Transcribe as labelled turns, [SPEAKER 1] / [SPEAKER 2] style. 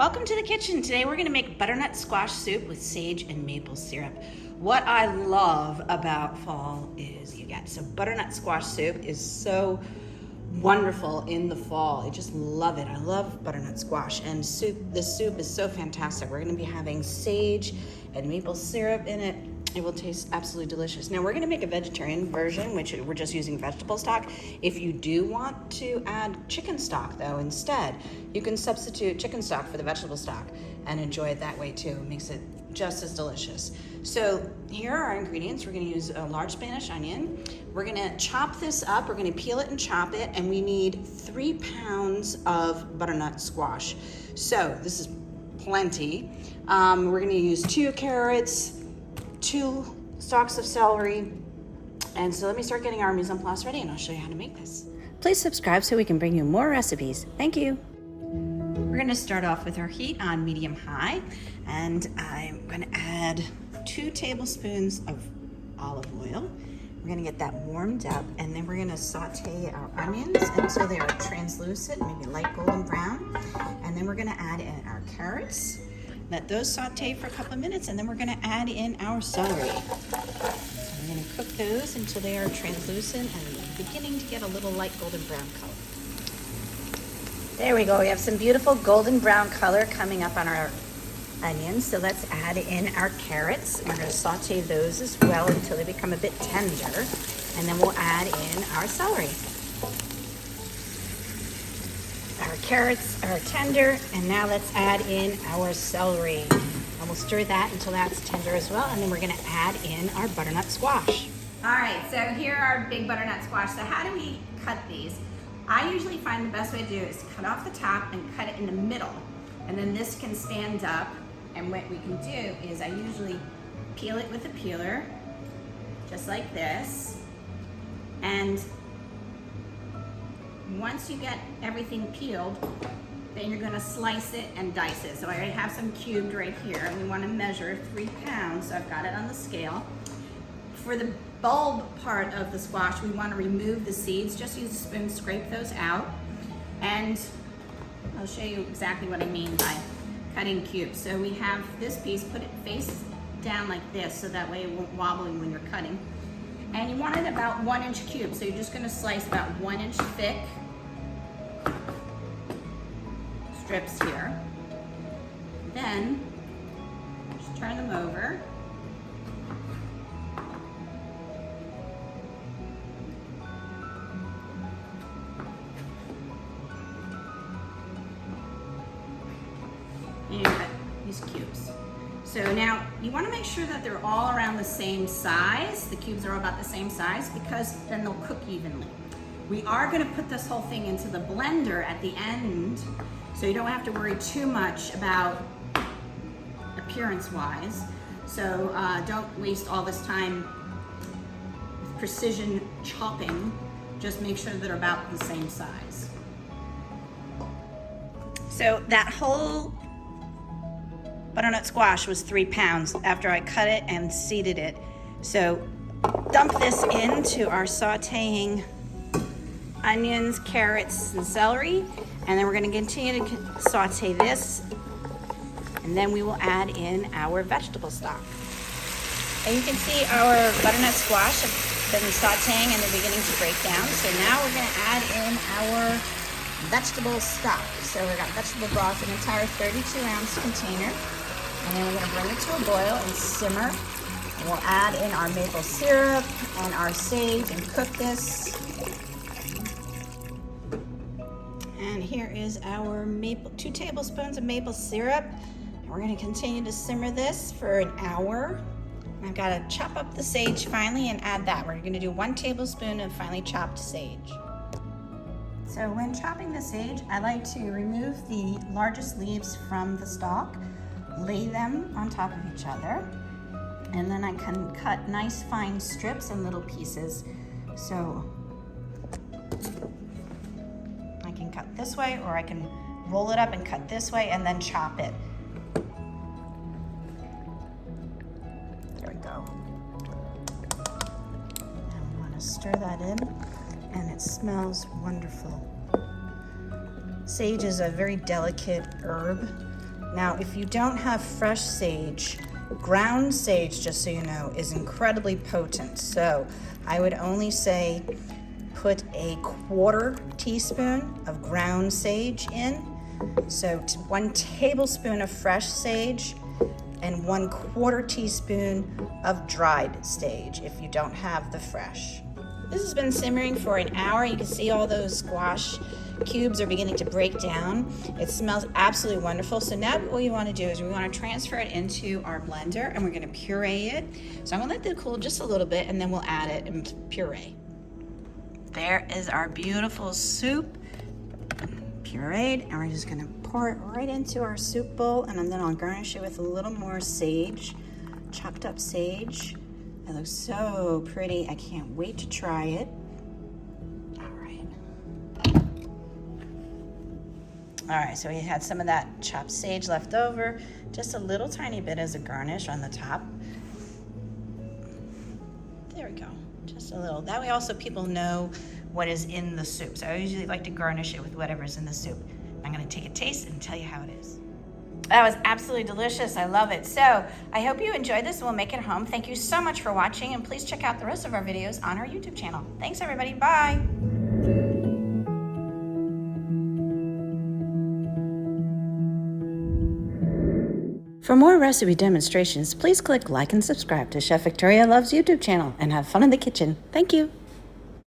[SPEAKER 1] Welcome to the kitchen. Today we're going to make butternut squash soup with sage and maple syrup. What I love about fall is you get so butternut squash soup is so wonderful in the fall. I just love it. I love butternut squash and soup. This soup is so fantastic. We're going to be having sage and maple syrup in it. It will taste absolutely delicious. Now we're gonna make a vegetarian version, which we're just using vegetable stock. If you do want to add chicken stock though instead, you can substitute chicken stock for the vegetable stock and enjoy it that way too. It makes it just as delicious. So here are our ingredients. We're gonna use a large Spanish onion. We're gonna chop this up. We're gonna peel it and chop it, and we need 3 pounds of butternut squash. So this is plenty. We're gonna use 2 carrots, 2 stalks of celery. And so let me start getting our mise en place ready and I'll show you how to make this. Please subscribe so we can bring you more recipes. Thank you. We're gonna start off with our heat on medium-high, and I'm gonna add 2 tablespoons of olive oil. We're gonna get that warmed up, and then we're gonna saute our onions until they are translucent, maybe light golden brown. And then we're gonna add in our carrots. Let those saute for a couple of minutes, and then we're gonna add in our celery. So we're gonna cook those until they are translucent and beginning to get a little light golden brown color. There we go, we have some beautiful golden brown color coming up on our onions. So let's add in our carrots. We're gonna saute those as well until they become a bit tender. And then we'll add in our celery. Our carrots are tender, and now let's add in our celery. And we'll stir that until that's tender as well, and then we're gonna add in our butternut squash. All right, so here are our big butternut squash. So how do we cut these? I usually find the best way to do it is cut off the top and cut it in the middle. And then this can stand up, and what we can do is I usually peel it with a peeler, just like this. And once you get everything peeled, then you're gonna slice it and dice it. So I already have some cubed right here, and we wanna measure 3 pounds, so I've got it on the scale. For the bulb part of the squash, we wanna remove the seeds. Just use a spoon, scrape those out. And I'll show you exactly what I mean by cutting cubes. So we have this piece, put it face down like this, so that way it won't wobble when you're cutting. And you want it about 1-inch cubes, so you're just gonna slice about 1-inch thick strips here. Then, just turn them over. And you cut these cubes. So now, you wanna make sure that they're all around the same size. The cubes are all about the same size, because then they'll cook evenly. We are gonna put this whole thing into the blender at the end, so you don't have to worry too much about appearance-wise. So don't waste all this time with precision chopping. Just make sure they're about the same size. So that whole butternut squash was 3 pounds after I cut it and seeded it. So dump this into our sauteing onions, carrots, and celery, and then we're gonna continue to saute this, and then we will add in our vegetable stock. And you can see our butternut squash have been sauteing and they're beginning to break down. So now we're gonna add in our vegetable stock. So we've got vegetable broth, an entire 32-ounce container. And then we're gonna bring it to a boil and simmer. And we'll add in our maple syrup and our sage and cook this. And here is our 2 tablespoons of maple syrup. And we're gonna continue to simmer this for an hour. And I've gotta chop up the sage finely and add that. We're gonna do 1 tablespoon of finely chopped sage. So when chopping the sage, I like to remove the largest leaves from the stalk, lay them on top of each other, and then I can cut nice fine strips and little pieces. So I can cut this way, or I can roll it up and cut this way and then chop it. There we go. And we want to stir that in, and it smells wonderful. Sage is a very delicate herb, Now, if you don't have fresh sage, ground sage, just so you know, is incredibly potent. So I would only say put a 1/4 teaspoon of ground sage in. So 1 tablespoon of fresh sage and 1/4 teaspoon of dried sage if you don't have the fresh. This has been simmering for an hour. You can see all those squash cubes are beginning to break down. It smells absolutely wonderful. So now what we want to do is we want to transfer it into our blender and we're going to puree it. So I'm going to let that cool just a little bit and then we'll add it and puree. There is our beautiful soup pureed, and we're just going to pour it right into our soup bowl, and then I'll garnish it with a little more sage, chopped up sage. It looks so pretty. I can't wait to try it. All right, so we had some of that chopped sage left over, just a little tiny bit as a garnish on the top. There we go, just a little. That way also people know what is in the soup. So I usually like to garnish it with whatever's in the soup. I'm gonna take a taste and tell you how it is. That was absolutely delicious, I love it. So I hope you enjoyed this and we'll make it home. Thank you so much for watching, and please check out the rest of our videos on our YouTube channel. Thanks everybody, bye. For more recipe demonstrations, please click like and subscribe to Chef Victoria Loves YouTube channel and have fun in the kitchen. Thank you.